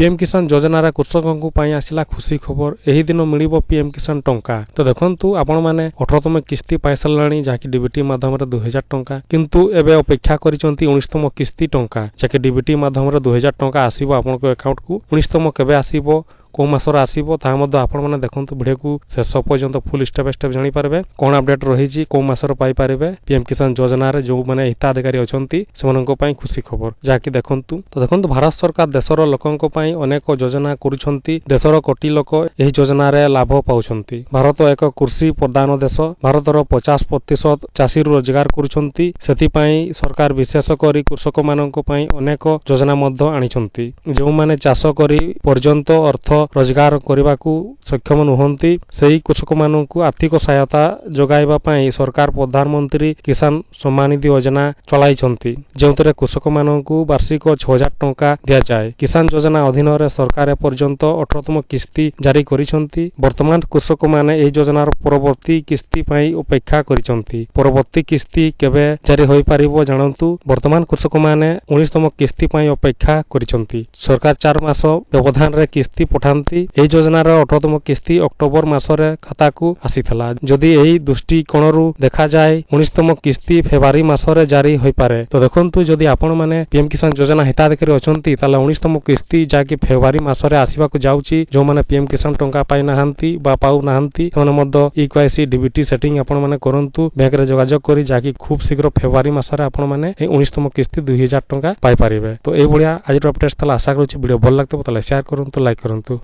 PM किसान योजनार कृषकों आसला खुशी खबर यही दिन मिल पीएम किसान टंका। तो देखु आपण मैंने 18तम किस्ती पाई सारे जहाँकि डीबीटी माध्यम 2000 टंका किंतु एबे अपेक्षा कर 19तम किस्ती टंका जहाँकि डीबीटी माध्यम 2000 टंका आसो आपण अकाउंट को 19तम केबे आसीबो कौ मासर आसीबो ता मध्य आपण माने देखंतु वीडियो को शेष पर्यंत फुल स्टेप बाय स्टेप जानि पारबे कोन अपडेट रही कौ मासर पाई पारबे पीएम किसान योजना रे जो माने हिताधिकारी अछंती सेमनको पई खुशी खबर जाकि देखंतु। तो देखंतु भारत सरकार देशर लोकंको पई अनेक योजना करूछंती देशर कोटी लोक एही योजना रे लाभ पाउछंती। भारत एक कृषि प्रधान देश भारतर 50% चाषी रोजगार करूछंती सेति पई सरकार विशेष करी कृषक माननको पई अनेक योजना मध्य आनिछंती जो माने चाष करी पर्यंत अर्थ रोजगार करने को सक्षम नुहंती सही कृषक मानू आर्थिक सहायता जोगाइबा पई सरकार प्रधानमंत्री किसान सम्मान निधि योजना चलाई जो कृषक मानू वार्षिक 6000 टंका दिया जाए। किसान योजना अधीन रे सरकार पर्यंत 18तम किस्ती जारी करिसंती। वर्तमान कृषक माने एही योजनार परवर्ती किस्ती पई अपेक्षा करिसंती। परवर्ती किस्ती केबे जारी होई पारिबो जानंतु वर्तमान कृषक माने 19तम किस्ती पई अपेक्षा करिसंती। सरकार 4 मास व्यवधान रे किस्ती पठा योजनार 18तम किस्ती अक्टोबर मासरे खाता को आसीथला जदि एही दृष्टिकोणरू देखा जाए 19तम किस्ती फेब्रुआरी मासरे जारी होई पारे। तो देखंतु जदि आपण माने पीएम किसान योजना हिताधिकारी अछंती ताले 19तम किस्ती जाकी फेब्रुआरी मासरे आसीबा को जाउची जो माने पीएम किसान टंका पाई नाहंती बा पाउ नाहंती सेमने मध्य इक्वाईसी डीबीटी सेटिंग आपण माने करंतु बैंक रे जोगाजोग करी जाकी खूब शीघ्र फेब्रुआरी मासरे आपण माने 19तम किस्ती 2000 टंका पाई पारिबे। तो ए भलिया आज अपडेट तला आशा करूची वीडियो भल लागतो तले शेयर करंतु लाइक करंतु।